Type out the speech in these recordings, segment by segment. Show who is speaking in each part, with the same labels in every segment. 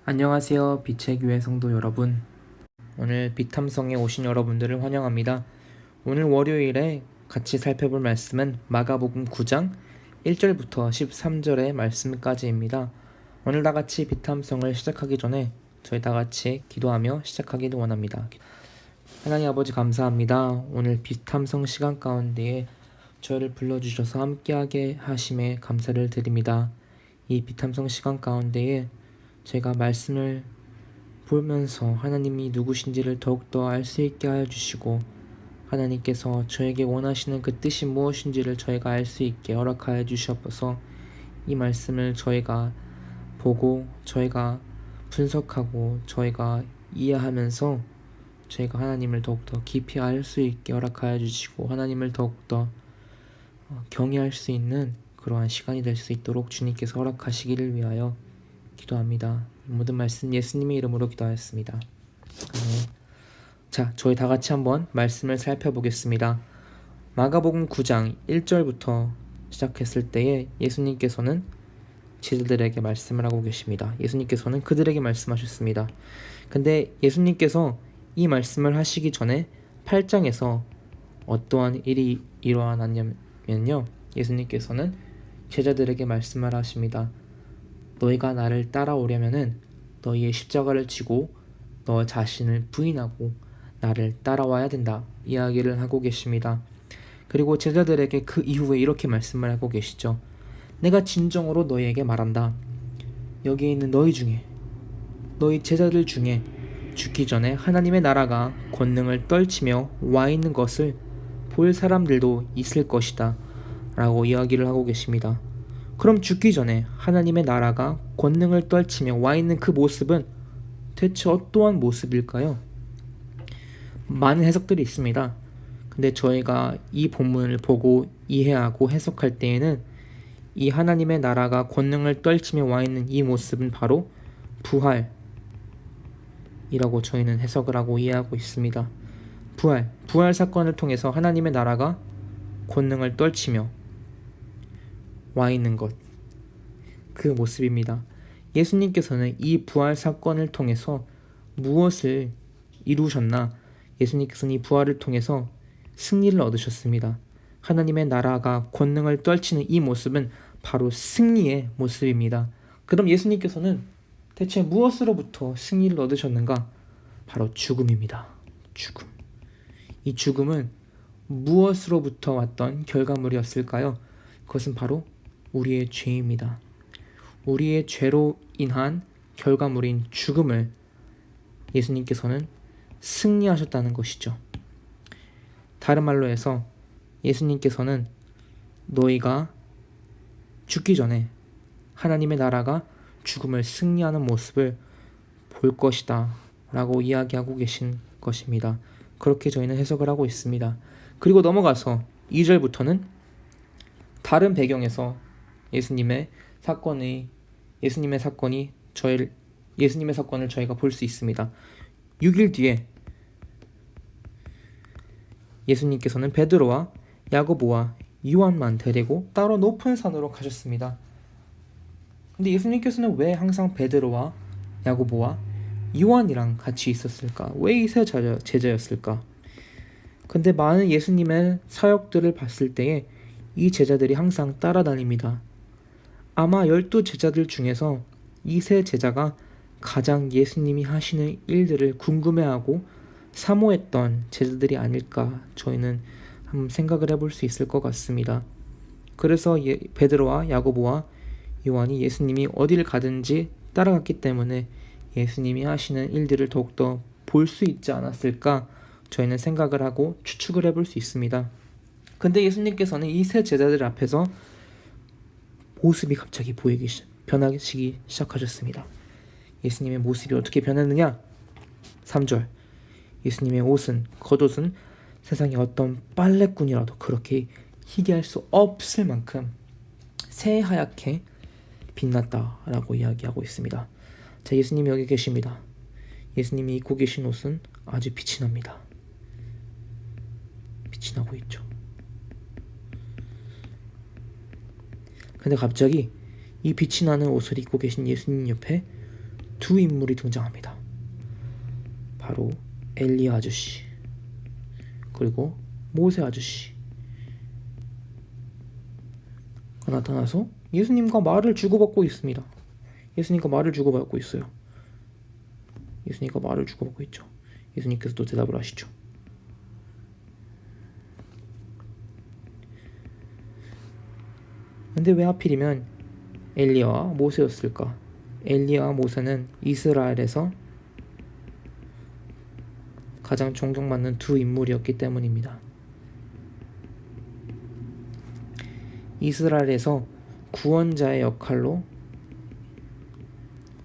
Speaker 1: 안녕하세요. 빛의 교회 성도 여러분. 오늘 빛탐성에 오신 여러분들을 환영합니다. 오늘 월요일에 같이 살펴볼 말씀은 마가복음 9장 1절부터 13절의 말씀까지입니다. 오늘 다 같이 빛탐성을 시작하기 전에 저희 다 같이 기도하며 시작하기를 원합니다. 하나님 아버지 감사합니다. 오늘 빛탐성 시간 가운데에 저희를 불러주셔서 함께하게 하심에 감사를 드립니다. 이 빛탐성 시간 가운데에 제가 말씀을 보면서 하나님이 누구신지를 더욱더 알 수 있게 하여 주시고, 하나님께서 저에게 원하시는 그 뜻이 무엇인지를 저희가 알 수 있게 허락하여 주시옵소서. 이 말씀을 저희가 보고 저희가 분석하고 저희가 이해하면서 저희가 하나님을 더욱더 깊이 알 수 있게 허락하여 주시고, 하나님을 더욱더 경외할 수 있는 그러한 시간이 될 수 있도록 주님께서 허락하시기를 위하여 기도합니다. 모든 말씀 예수님의 이름으로 기도하였습니다. 아멘. 자, 저희 다 같이 한번 말씀을 살펴보겠습니다. 마가복음 9장 1절부터 시작했을 때에 예수님께서는 제자들에게 말씀을 하고 계십니다. 예수님께서는 그들에게 말씀하셨습니다. 근데 예수님께서 이 말씀을 하시기 전에 8장에서 어떠한 일이 일어났냐면요, 예수님께서는 제자들에게 말씀을 하십니다. 너희가 나를 따라오려면은 너희의 십자가를 지고 너 자신을 부인하고 나를 따라와야 된다, 이야기를 하고 계십니다. 그리고 제자들에게 그 이후에 이렇게 말씀을 하고 계시죠. 내가 진정으로 너희에게 말한다. 여기 있는 너희 중에, 너희 제자들 중에 죽기 전에 하나님의 나라가 권능을 떨치며 와 있는 것을 볼 사람들도 있을 것이다 라고 이야기를 하고 계십니다. 그럼 죽기 전에 하나님의 나라가 권능을 떨치며 와 있는 그 모습은 대체 어떠한 모습일까요? 많은 해석들이 있습니다. 근데 저희가 이 본문을 보고 이해하고 해석할 때에는 이 하나님의 나라가 권능을 떨치며 와 있는 이 모습은 바로 부활이라고 저희는 해석을 하고 이해하고 있습니다. 부활 사건을 통해서 하나님의 나라가 권능을 떨치며 와 있는 것, 그 모습입니다. 예수님께서는 이 부활 사건을 통해서 무엇을 이루셨나? 예수님께서는 이 부활을 통해서 승리를 얻으셨습니다. 하나님의 나라가 권능을 떨치는 이 모습은 바로 승리의 모습입니다. 그럼 예수님께서는 대체 무엇으로부터 승리를 얻으셨는가? 바로 죽음입니다. 죽음. 이 죽음은 무엇으로부터 왔던 결과물이었을까요? 그것은 바로 우리의 죄입니다. 우리의 죄로 인한 결과물인 죽음을 예수님께서는 승리하셨다는 것이죠. 다른 말로 해서 예수님께서는 너희가 죽기 전에 하나님의 나라가 죽음을 승리하는 모습을 볼 것이다 라고 이야기하고 계신 것입니다. 그렇게 저희는 해석을 하고 있습니다. 그리고 넘어가서 2절부터는 다른 배경에서 예수님의 사건을 저희가 볼 수 있습니다. 6일 뒤에 예수님께서는 베드로와 야고보와 요한만 데리고 따로 높은 산으로 가셨습니다. 근데 예수님께서는 왜 항상 베드로와 야고보와 요한이랑 같이 있었을까? 왜 이 세 제자였을까? 근데 많은 예수님의 사역들을 봤을 때에 이 제자들이 항상 따라다닙니다. 아마 12제자들 중에서 이 세 제자가 가장 예수님이 하시는 일들을 궁금해하고 사모했던 제자들이 아닐까 저희는 한번 생각을 해볼 수 있을 것 같습니다. 그래서 베드로와 야고보와 요한이 예수님이 어디를 가든지 따라갔기 때문에 예수님이 하시는 일들을 더욱더 볼 수 있지 않았을까 저희는 생각을 하고 추측을 해볼 수 있습니다. 근데 예수님께서는 이 세 제자들 앞에서 모습이 갑자기 변하기 시작하셨습니다. 예수님의 모습이 어떻게 변했느냐? 3절. 예수님의 겉옷은 세상에 어떤 빨래꾼이라도 그렇게 희게 할 수 없을 만큼 새하얗게 빛났다라고 이야기하고 있습니다. 자, 예수님이 여기 계십니다. 예수님이 입고 계신 옷은 아주 빛이 납니다. 빛이 나고 있죠. 근데 갑자기 이 빛이 나는 옷을 입고 계신 예수님 옆에 두 인물이 등장합니다. 바로 엘리야 아저씨 그리고 모세 아저씨 나타나서 예수님과 말을 주고받고 있습니다. 예수님과 말을 주고받고 있어요. 예수님과 말을 주고받고 있죠. 예수님께서 또 대답을 하시죠. 근데 왜 하필이면 엘리야와 모세였을까? 엘리야와 모세는 이스라엘에서 가장 존경받는 두 인물이었기 때문입니다. 이스라엘에서 구원자의 역할로,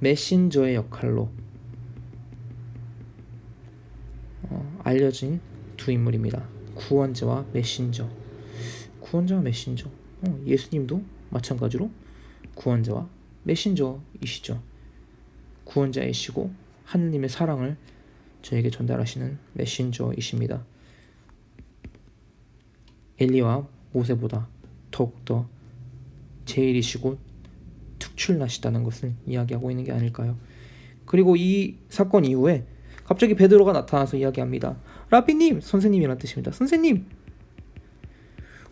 Speaker 1: 메신저의 역할로 알려진 두 인물입니다. 구원자와 메신저. 구원자와 메신저. 예수님도 마찬가지로 구원자와 메신저이시죠. 구원자이시고 하느님의 사랑을 저에게 전달하시는 메신저이십니다. 엘리와 모세보다 더욱더 제일이시고 특출나시다는 것을 이야기하고 있는 게 아닐까요? 그리고 이 사건 이후에 갑자기 베드로가 나타나서 이야기합니다. 라비님, 선생님이란 뜻입니다. 선생님,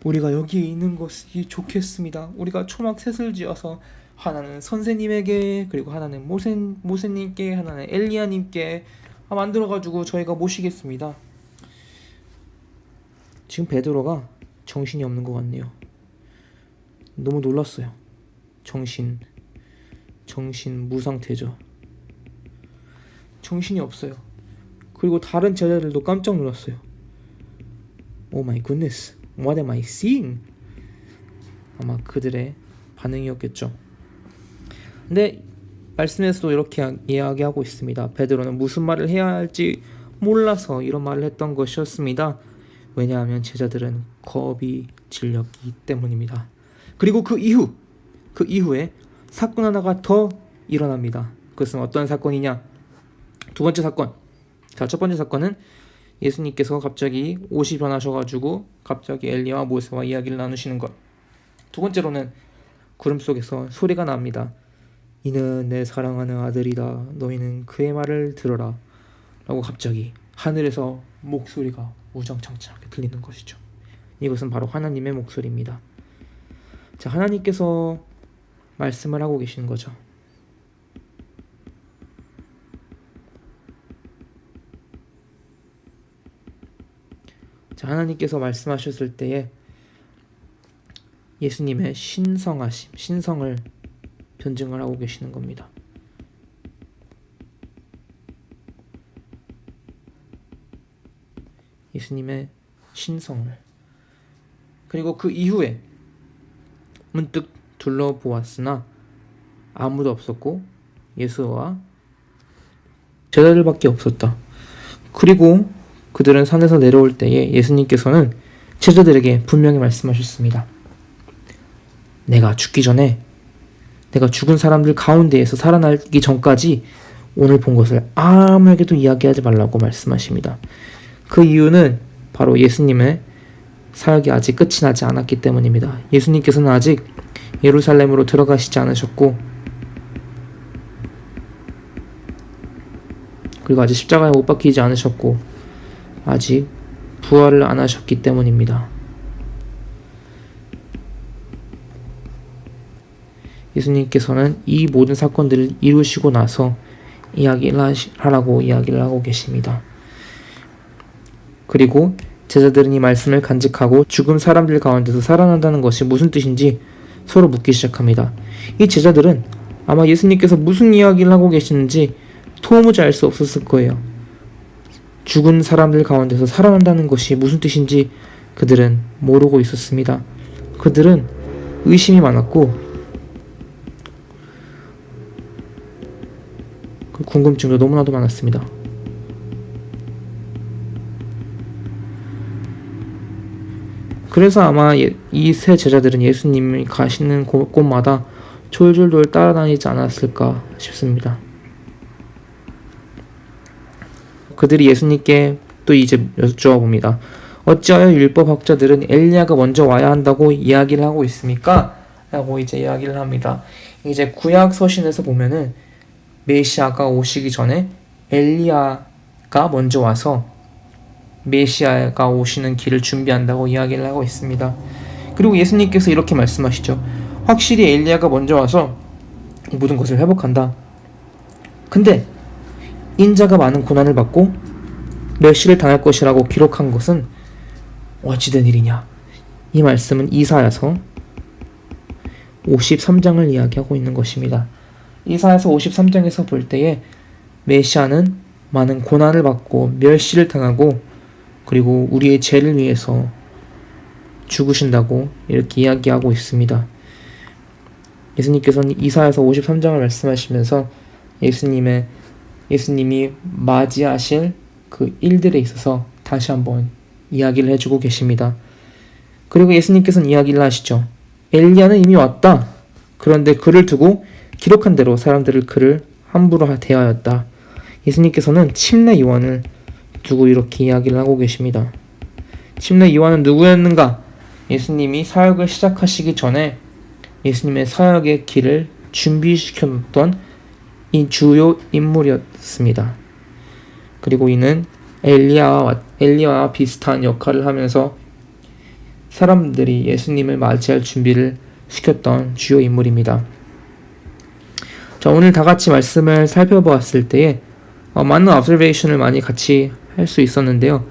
Speaker 1: 우리가 여기에 있는 것이 좋겠습니다. 우리가 초막 셋을 지어서 하나는 선생님에게, 그리고 하나는 모세님께, 하나는 엘리야님께 만들어가지고 저희가 모시겠습니다. 지금 베드로가 정신이 없는 것 같네요. 너무 놀랐어요. 정신 무상태죠. 정신이 없어요. 그리고 다른 제자들도 깜짝 놀랐어요. Oh my goodness, what am I seeing? 아마 그들의 반응이었겠죠. 근데 말씀에서도 이렇게 이야기하고 있습니다. 베드로는 무슨 말을 해야 할지 몰라서 이런 말을 했던 것이었습니다. 왜냐하면 제자들은 겁이 질렸기 때문입니다. 그리고 그 이후에 사건 하나가 더 일어납니다. 그것은 어떤 사건이냐? 두 번째 사건. 자, 첫 번째 사건은 예수님께서 갑자기 옷이 변하셔가지고 갑자기 엘리야와 모세와 이야기를 나누시는 것. 두 번째로는 구름 속에서 소리가 납니다. 이는 내 사랑하는 아들이다. 너희는 그의 말을 들어라. 라고 갑자기 하늘에서 목소리가 우장창창하게 들리는 것이죠. 이것은 바로 하나님의 목소리입니다. 자, 하나님께서 말씀을 하고 계시는 거죠. 자, 하나님께서 말씀하셨을 때에 예수님의 신성을 변증을 하고 계시는 겁니다. 예수님의 신성을. 그리고 그 이후에 문득 둘러보았으나 아무도 없었고 예수와 제자들밖에 없었다. 그리고 그들은 산에서 내려올 때에 예수님께서는 제자들에게 분명히 말씀하셨습니다. 내가 죽기 전에, 내가 죽은 사람들 가운데에서 살아나기 전까지 오늘 본 것을 아무에게도 이야기하지 말라고 말씀하십니다. 그 이유는 바로 예수님의 사역이 아직 끝이 나지 않았기 때문입니다. 예수님께서는 아직 예루살렘으로 들어가시지 않으셨고, 그리고 아직 십자가에 못 박히지 않으셨고, 아직 부활을 안 하셨기 때문입니다. 예수님께서는 이 모든 사건들을 이루시고 나서 하라고 이야기를 하고 계십니다. 그리고 제자들은 이 말씀을 간직하고 죽은 사람들 가운데서 살아난다는 것이 무슨 뜻인지 서로 묻기 시작합니다. 이 제자들은 아마 예수님께서 무슨 이야기를 하고 계시는지 도무지 알 수 없었을 거예요. 죽은 사람들 가운데서 살아난다는 것이 무슨 뜻인지 그들은 모르고 있었습니다. 그들은 의심이 많았고 그 궁금증도 너무나도 많았습니다. 그래서 아마 이 세 제자들은 예수님이 가시는 곳마다 졸졸졸 따라다니지 않았을까 싶습니다. 그들이 예수님께 또 이제 여쭈어봅니다. 어찌하여 율법학자들은 엘리야가 먼저 와야 한다고 이야기를 하고 있습니까? 라고 이제 이야기를 합니다. 이제 구약 서신에서 보면은 메시아가 오시기 전에 엘리야가 먼저 와서 메시아가 오시는 길을 준비한다고 이야기를 하고 있습니다. 그리고 예수님께서 이렇게 말씀하시죠. 확실히 엘리야가 먼저 와서 모든 것을 회복한다. 근데 인자가 많은 고난을 받고 멸시를 당할 것이라고 기록한 것은 어찌된 일이냐. 이 말씀은 이사야서 53장을 이야기하고 있는 것입니다. 이사야서 53장에서 볼 때에 메시아는 많은 고난을 받고 멸시를 당하고 그리고 우리의 죄를 위해서 죽으신다고 이렇게 이야기하고 있습니다. 예수님께서는 이사야서 53장을 말씀하시면서 예수님이 맞이하실 그 일들에 있어서 다시 한번 이야기를 해주고 계십니다. 그리고 예수님께서는 이야기를 하시죠. 엘리야는 이미 왔다. 그런데 그를 두고 기록한 대로 사람들을 그를 함부로 대하였다. 예수님께서는 침례 요한을 두고 이렇게 이야기를 하고 계십니다. 침례 요한은 누구였는가? 예수님이 사역을 시작하시기 전에 예수님의 사역의 길을 준비시켰던 이 주요 인물이었습니다. 그리고 이는 엘리야와 비슷한 역할을 하면서 사람들이 예수님을 맞이할 준비를 시켰던 주요 인물입니다. 자, 오늘 다 같이 말씀을 살펴보았을 때에 많은 observation을 많이 같이 할 수 있었는데요.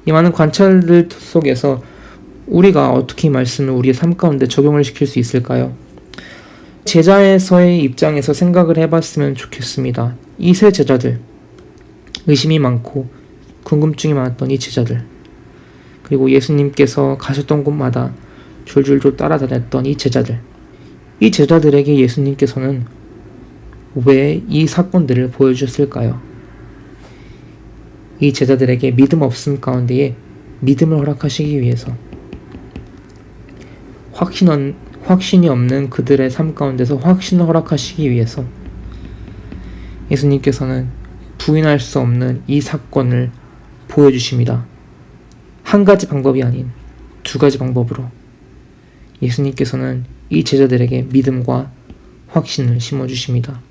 Speaker 1: 이 많은 관찰들 속에서 우리가 어떻게 이 말씀을 우리의 삶 가운데 적용을 시킬 수 있을까요? 제자에서의 입장에서 생각을 해봤으면 좋겠습니다. 이 세 제자들, 의심이 많고 궁금증이 많았던 이 제자들, 그리고 예수님께서 가셨던 곳마다 줄줄줄 따라다녔던 이 제자들, 이 제자들에게 예수님께서는 왜 이 사건들을 보여주셨을까요? 이 제자들에게 믿음 없음 가운데에 믿음을 허락하시기 위해서, 확신이 없는 그들의 삶 가운데서 확신을 허락하시기 위해서 예수님께서는 부인할 수 없는 이 사건을 보여주십니다. 한 가지 방법이 아닌 두 가지 방법으로 예수님께서는 이 제자들에게 믿음과 확신을 심어주십니다.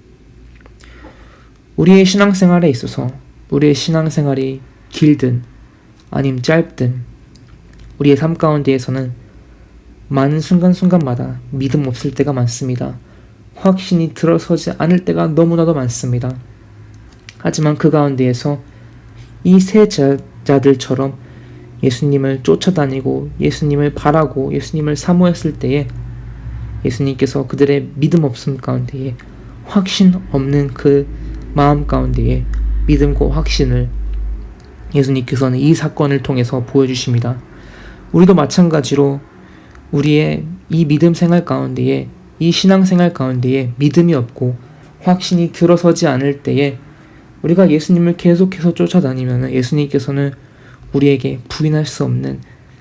Speaker 1: 우리의 신앙생활에 있어서 우리의 신앙생활이 길든 아님 짧든 우리의 삶 가운데에서는 많은 순간순간마다 믿음 없을 때가 많습니다. 확신이 들어서지 않을 때가 너무나도 많습니다. 하지만 그 가운데에서 이 세 제자들처럼 예수님을 쫓아다니고 예수님을 바라고 예수님을 사모했을 때에 예수님께서 그들의 믿음 없음 가운데에 확신 없는 그 마음 가운데에 믿음과 확신을 예수님께서는 이 사건을 통해서 보여주십니다. 우리도 마찬가지로 우리의 이 믿음 생활 가운데에 이 신앙 생활 가운데에 믿음이 없고 확신이 들어서지 않을 때에 우리가 예수님을 계속해서 쫓아다니면 예수님께서는 우리에게 부인할 수 없는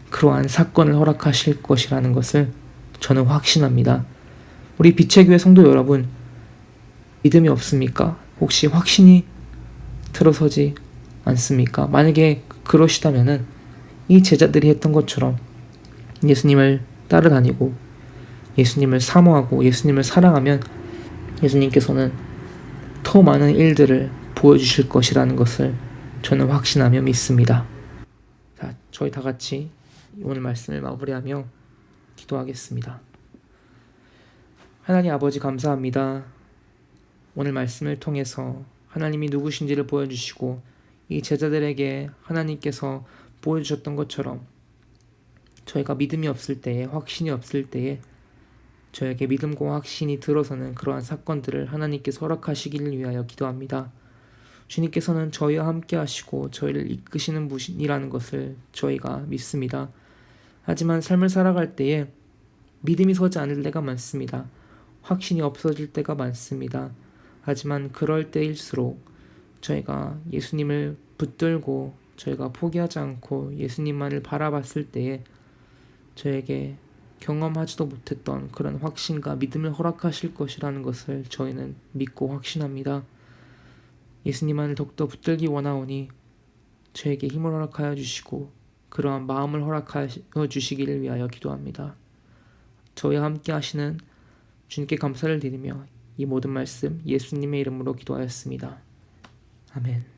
Speaker 1: 그러한 사건을 허락하실 것이라는 것을 저는 확신합니다. 우리 빛의 교회 성도 여러분, 믿음이 없습니까? 혹시 확신이 들어서지 않습니까? 만약에 그러시다면은 이 제자들이 했던 것처럼 예수님을 따라다니고 예수님을 사모하고 예수님을 사랑하면 예수님께서는 더 많은 일들을 보여주실 것이라는 것을 저는 확신하며 믿습니다. 자, 저희 다 같이 오늘 말씀을 마무리하며 기도하겠습니다. 하나님 아버지 감사합니다. 오늘 말씀을 통해서 하나님이 누구신지를 보여주시고 이 제자들에게 하나님께서 보여주셨던 것처럼 저희가 믿음이 없을 때에 확신이 없을 때에 저에게 믿음과 확신이 들어서는 그러한 사건들을 하나님께서 허락하시기를 위하여 기도합니다. 주님께서는 저희와 함께 하시고 저희를 이끄시는 분이라는 것을 저희가 믿습니다. 하지만 삶을 살아갈 때에 믿음이 서지 않을 때가 많습니다. 확신이 없어질 때가 많습니다. 하지만 그럴 때일수록 저희가 예수님을 붙들고 저희가 포기하지 않고 예수님만을 바라봤을 때에 저에게 경험하지도 못했던 그런 확신과 믿음을 허락하실 것이라는 것을 저희는 믿고 확신합니다. 예수님만을 더욱더 붙들기 원하오니 저에게 힘을 허락하여 주시고 그러한 마음을 허락하여 주시기를 위하여 기도합니다. 저희와 함께 하시는 주님께 감사를 드리며 이 모든 말씀 예수님의 이름으로 기도하였습니다. 아멘.